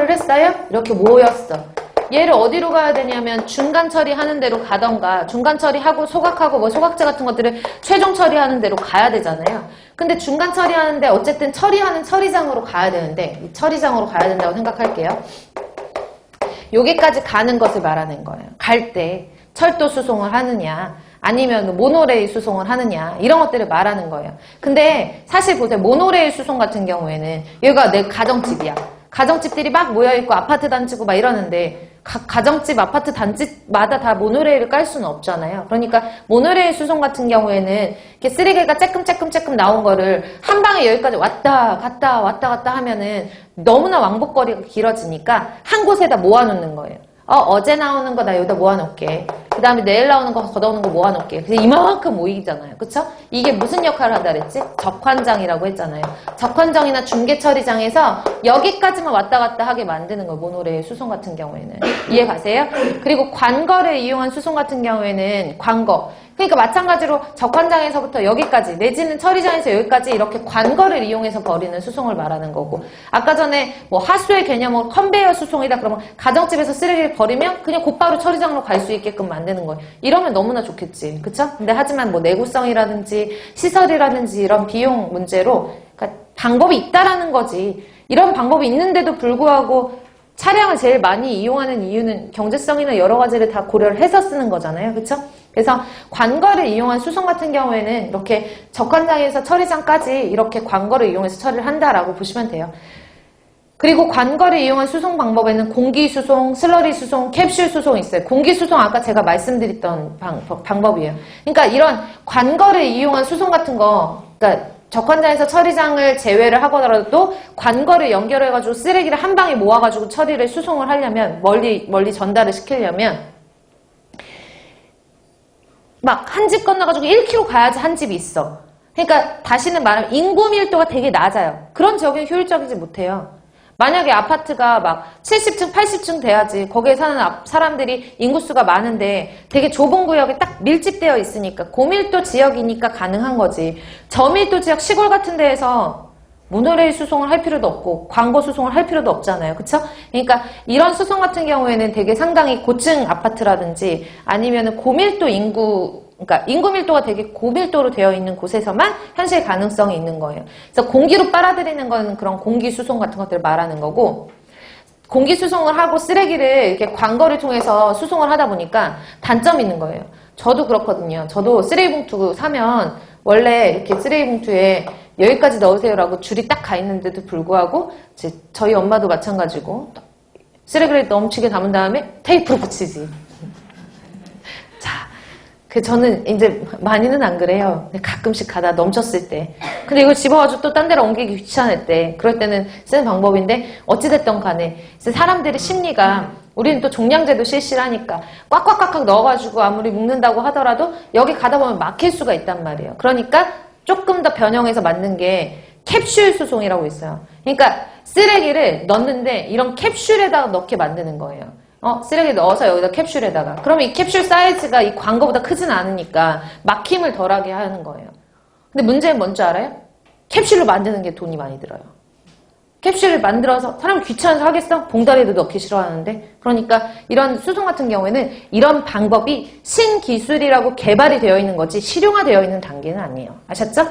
처리를 했어요? 이렇게 모였어. 얘를 어디로 가야 되냐면 중간 처리하는 데로 가던가 중간 처리하고 소각하고 뭐 소각제 같은 것들을 최종 처리하는 데로 가야 되잖아요. 근데 중간 처리하는데 어쨌든 처리하는 처리장으로 가야 되는데 이 처리장으로 가야 된다고 생각할게요. 여기까지 가는 것을 말하는 거예요. 갈 때 철도 수송을 하느냐 아니면 모노레일 수송을 하느냐 이런 것들을 말하는 거예요. 근데 사실 보세요. 모노레일 수송 같은 경우에는 여기가 내 가정집이야. 가정집들이 막 모여있고 아파트 단지고 막 이러는데 각 가정집 아파트 단지마다 다 모노레일을 깔 수는 없잖아요. 그러니까 모노레일 수송 같은 경우에는 이렇게 쓰레기가 쬐끔 나온 거를 한 방에 여기까지 왔다 갔다 하면은 너무나 왕복거리가 길어지니까 한 곳에다 모아놓는 거예요. 어제 나오는 거 나 여기다 모아놓을게. 그 다음에 내일 나오는 거 걷어오는 거 모아놓을게. 그래서 이만큼 모이잖아요. 그쵸? 이게 무슨 역할을 한다 그랬지? 적환장이라고 했잖아요. 적환정이나 중개처리장에서 여기까지만 왔다 갔다 하게 만드는 거예요. 모노레일 수송 같은 경우에는. 이해 가세요? 그리고 관거를 이용한 수송 같은 경우에는 관거. 그러니까 마찬가지로 적환장에서부터 여기까지 내지는 처리장에서 여기까지 이렇게 관거를 이용해서 벌이는 수송을 말하는 거고 아까 전에 뭐 하수의 개념은 컨베이어 수송이다 그러면 가정집에서 쓰레기를 버리면 그냥 곧바로 처리장으로 갈 수 있게끔 만드는 거예요. 이러면 너무나 좋겠지. 그쵸? 근데 하지만 뭐 내구성이라든지 시설이라든지 이런 비용 문제로 그러니까 방법이 있다라는 거지. 이런 방법이 있는데도 불구하고 차량을 제일 많이 이용하는 이유는 경제성이나 여러 가지를 다 고려를 해서 쓰는 거잖아요. 그쵸? 그래서 관거를 이용한 수송 같은 경우에는 이렇게 적환장에서 처리장까지 이렇게 관거를 이용해서 처리를 한다라고 보시면 돼요. 그리고 관거를 이용한 수송 방법에는 공기 수송, 슬러리 수송, 캡슐 수송이 있어요. 공기 수송 아까 제가 말씀드렸던 방법이에요. 그러니까 이런 관거를 이용한 수송 같은 거, 그러니까 적환장에서 처리장을 제외를 하더라도 관거를 연결해가지고 쓰레기를 한 방에 모아가지고 처리를 수송을 하려면 멀리 전달을 시키려면 막 한 집 건너가지고 1km 가야지 한 집이 있어. 그러니까 다시는 말하면 인구 밀도가 되게 낮아요. 그런 지역은 효율적이지 못해요. 만약에 아파트가 막 70층, 80층 돼야지 거기에 사는 사람들이 인구수가 많은데 되게 좁은 구역에 딱 밀집되어 있으니까 고밀도 지역이니까 가능한 거지. 저밀도 지역 시골 같은 데에서 모노레일 수송을 할 필요도 없고 광고 수송을 할 필요도 없잖아요. 그쵸? 그러니까 이런 수송 같은 경우에는 되게 상당히 고층 아파트라든지 아니면 고밀도 그러니까 인구 밀도가 되게 고밀도로 되어 있는 곳에서만 현실 가능성이 있는 거예요. 그래서 공기로 빨아들이는 건 그런 공기 수송 같은 것들을 말하는 거고 공기 수송을 하고 쓰레기를 이렇게 관거를 통해서 수송을 하다 보니까 단점이 있는 거예요. 저도 그렇거든요. 저도 쓰레기 봉투 사면 원래 이렇게 쓰레기 봉투에 여기까지 넣으세요라고 줄이 딱 가 있는데도 불구하고 저희 엄마도 마찬가지고 쓰레기를 넘치게 담은 다음에 테이프로 붙이지. 자, 저는 이제 많이는 안 그래요. 가끔씩 가다 넘쳤을 때. 근데 이걸 집어가지고 또 딴 데로 옮기기 귀찮을 때 그럴 때는 쓰는 방법인데 어찌됐든 간에 사람들의 심리가 우리는 또 종량제도 실시를 하니까 꽉꽉꽉꽉 넣어가지고 아무리 묶는다고 하더라도 여기 가다 보면 막힐 수가 있단 말이에요. 그러니까 조금 더 변형해서 만든 게 캡슐 수송이라고 있어요. 그러니까 쓰레기를 넣는데 이런 캡슐에다가 넣게 만드는 거예요. 쓰레기 넣어서 여기다 캡슐에다가. 그러면 이 캡슐 사이즈가 이 광고보다 크진 않으니까 막힘을 덜하게 하는 거예요. 근데 문제는 뭔지 알아요? 캡슐로 만드는 게 돈이 많이 들어요. 캡슐을 만들어서 사람이 귀찮아서 하겠어? 봉다리도 넣기 싫어하는데. 그러니까 이런 수송 같은 경우에는 이런 방법이 신기술이라고 개발이 되어 있는 거지 실용화되어 있는 단계는 아니에요. 아셨죠?